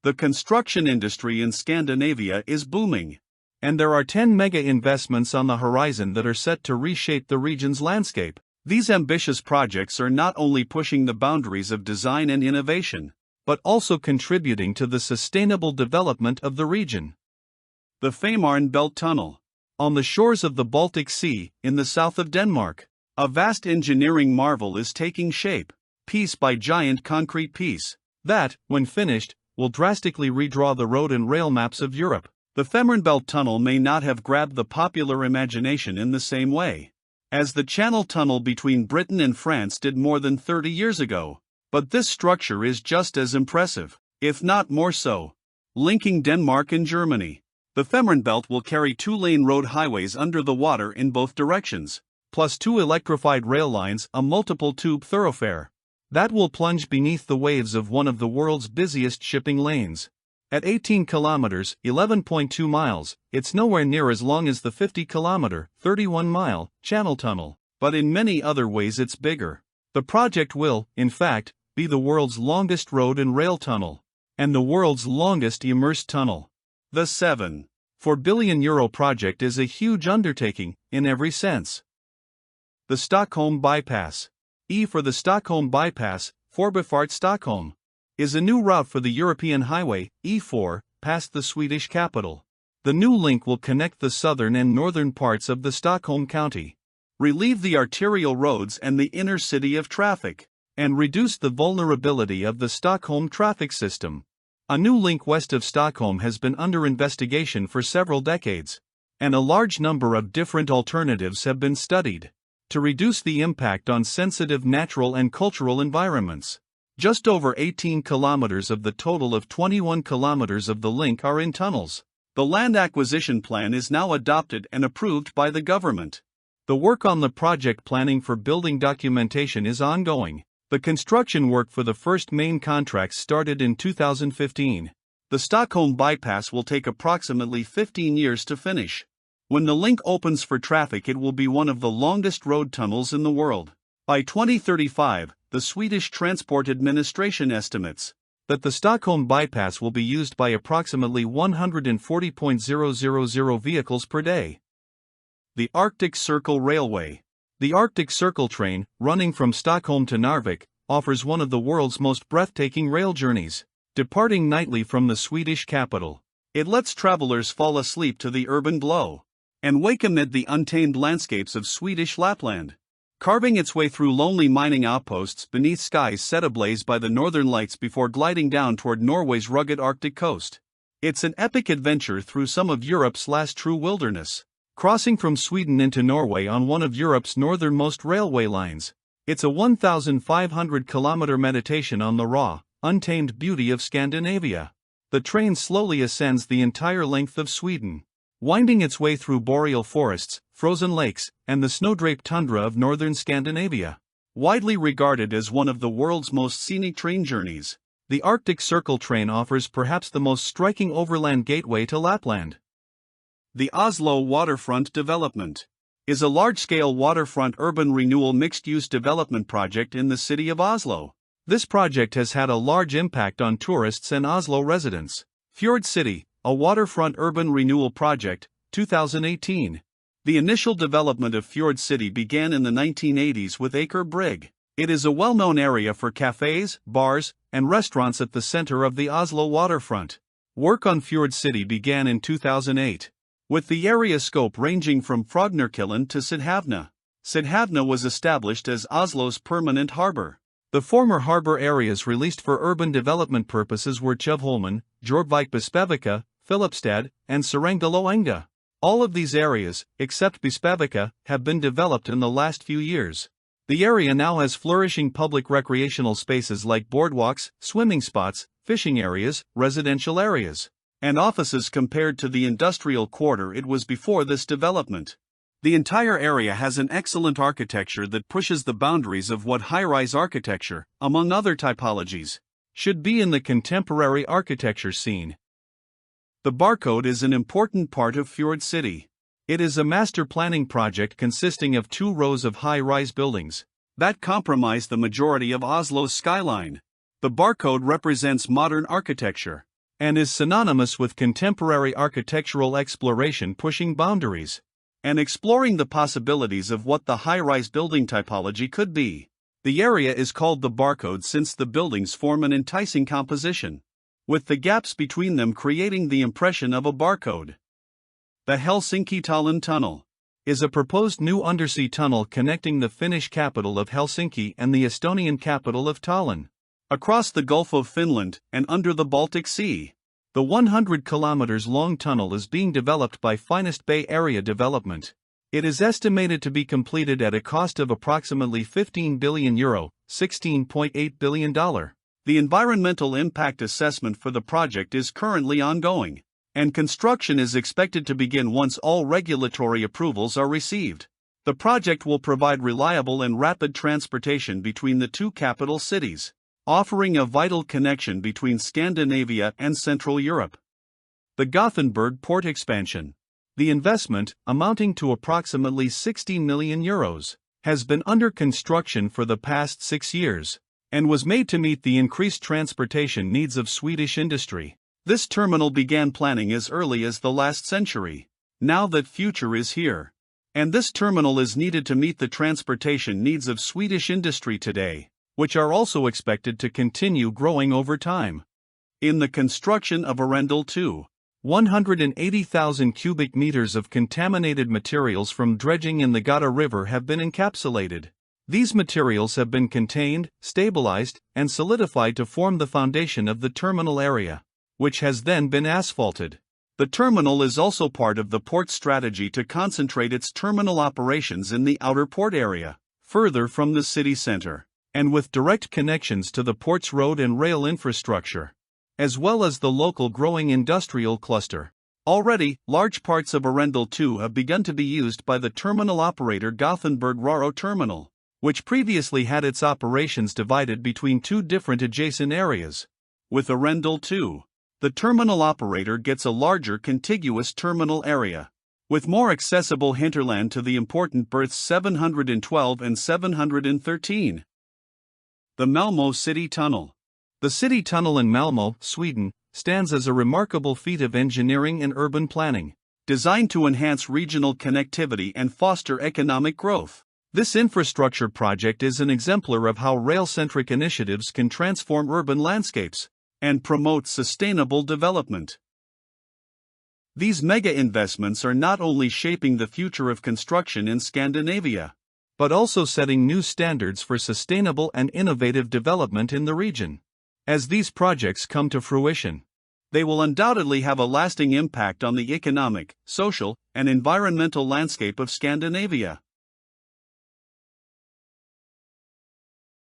The construction industry in Scandinavia is booming, and there are 10 mega investments on the horizon that are set to reshape the region's landscape. These ambitious projects are not only pushing the boundaries of design and innovation, but also contributing to the sustainable development of the region. The Fehmarn Belt Tunnel. On the shores of the Baltic Sea, in the south of Denmark, a vast engineering marvel is taking shape, piece by giant concrete piece, that, when finished, will drastically redraw the road and rail maps of Europe. The Fehmarn Belt Tunnel may not have grabbed the popular imagination in the same way as the Channel Tunnel between Britain and France did more than 30 years ago, but this structure is just as impressive, if not more so. Linking Denmark and Germany, the Fehmarn Belt will carry 2-lane road highways under the water in both directions, plus 2 electrified rail lines, a multiple-tube thoroughfare that will plunge beneath the waves of one of the world's busiest shipping lanes. At 18 kilometers, 11.2 miles, it's nowhere near as long as the 50-kilometer, 31-mile, Channel Tunnel, but in many other ways it's bigger. The project will, in fact, be the world's longest road and rail tunnel, and the world's longest immersed tunnel. The 7.4 billion euro project is a huge undertaking, in every sense. The Stockholm Bypass. E for the Stockholm Bypass, Förbifart Stockholm, is a new route for the European Highway, E4, past the Swedish capital. The new link will connect the southern and northern parts of the Stockholm County, relieve the arterial roads and the inner city of traffic, and reduce the vulnerability of the Stockholm traffic system. A new link west of Stockholm has been under investigation for several decades, and a large number of different alternatives have been studied to reduce the impact on sensitive natural and cultural environments. Just over 18 kilometers of the total of 21 kilometers of the link are in tunnels. The land acquisition plan is now adopted and approved by the government. The work on the project planning for building documentation is ongoing. The construction work for the first main contracts started in 2015. The Stockholm Bypass will take approximately 15 years to finish. When the link opens for traffic, it will be one of the longest road tunnels in the world. By 2035, the Swedish Transport Administration estimates that the Stockholm Bypass will be used by approximately 140,000 vehicles per day. The Arctic Circle Railway. The Arctic Circle train, running from Stockholm to Narvik, offers one of the world's most breathtaking rail journeys, departing nightly from the Swedish capital. It lets travelers fall asleep to the urban glow and wake amid the untamed landscapes of Swedish Lapland, carving its way through lonely mining outposts beneath skies set ablaze by the northern lights before gliding down toward Norway's rugged Arctic coast. It's an epic adventure through some of Europe's last true wilderness, crossing from Sweden into Norway on one of Europe's northernmost railway lines. It's a 1,500-kilometer meditation on the raw, untamed beauty of Scandinavia. The train slowly ascends the entire length of Sweden, winding its way through boreal forests, frozen lakes, and the snow-draped tundra of northern Scandinavia. Widely regarded as one of the world's most scenic train journeys, the Arctic Circle train offers perhaps the most striking overland gateway to Lapland. The Oslo Waterfront Development is a large-scale waterfront urban renewal mixed-use development project in the city of Oslo. This project has had a large impact on tourists and Oslo residents. Fjord City, a waterfront urban renewal project, 2018. The initial development of Fjord City began in the 1980s with Aker Brygge. It is a well-known area for cafes, bars, and restaurants at the center of the Oslo waterfront. Work on Fjord City began in 2008, with the area scope ranging from Frognerkilen to Sydhavna. Sydhavna was established as Oslo's permanent harbor. The former harbor areas released for urban development purposes were Tjuvholmen, Jorvik Bispevika, Filipstad, and Sarangdalo Enga. All of these areas, except Bispevika, have been developed in the last few years. The area now has flourishing public recreational spaces like boardwalks, swimming spots, fishing areas, residential areas, and offices compared to the industrial quarter it was before this development. The entire area has an excellent architecture that pushes the boundaries of what high-rise architecture, among other typologies, should be in the contemporary architecture scene. The Barcode is an important part of Fjord City. It is a master planning project consisting of 2 rows of high-rise buildings that comprise the majority of Oslo's skyline. The Barcode represents modern architecture, and is synonymous with contemporary architectural exploration pushing boundaries and exploring the possibilities of what the high-rise building typology could be. The area is called the barcode since the buildings form an enticing composition, with the gaps between them creating the impression of a barcode. The Helsinki-Tallinn Tunnel is a proposed new undersea tunnel connecting the Finnish capital of Helsinki and the Estonian capital of Tallinn. Across the Gulf of Finland and under the Baltic Sea. The 100 kilometers long tunnel is being developed by Finest Bay Area Development. It is estimated to be completed at a cost of approximately €15 billion, $16.8 billion. The environmental impact assessment for the project is currently ongoing, and construction is expected to begin once all regulatory approvals are received. The project will provide reliable and rapid transportation between the two capital cities, offering a vital connection between Scandinavia and Central Europe. The Gothenburg port expansion. The investment, amounting to approximately €60 million, has been under construction for the past 6 years, and was made to meet the increased transportation needs of Swedish industry. This terminal began planning as early as the last century. Now that future is here, and this terminal is needed to meet the transportation needs of Swedish industry today, which are also expected to continue growing over time. In the construction of Arendal 2, 180,000 cubic meters of contaminated materials from dredging in the Gata River have been encapsulated. These materials have been contained, stabilized, and solidified to form the foundation of the terminal area, which has then been asphalted. The terminal is also part of the port's strategy to concentrate its terminal operations in the outer port area, further from the city center, and with direct connections to the port's road and rail infrastructure, as well as the local growing industrial cluster. Already, large parts of Arendal 2 have begun to be used by the terminal operator Gothenburg Ro-Ro Terminal, which previously had its operations divided between two different adjacent areas. With Arendal 2, the terminal operator gets a larger contiguous terminal area, with more accessible hinterland to the important berths 712 and 713. The Malmo City Tunnel. The city tunnel in Malmo, Sweden, stands as a remarkable feat of engineering and urban planning, designed to enhance regional connectivity and foster economic growth. This infrastructure project is an exemplar of how rail-centric initiatives can transform urban landscapes and promote sustainable development. These mega investments are not only shaping the future of construction in Scandinavia, but also setting new standards for sustainable and innovative development in the region. As these projects come to fruition, they will undoubtedly have a lasting impact on the economic, social, and environmental landscape of Scandinavia.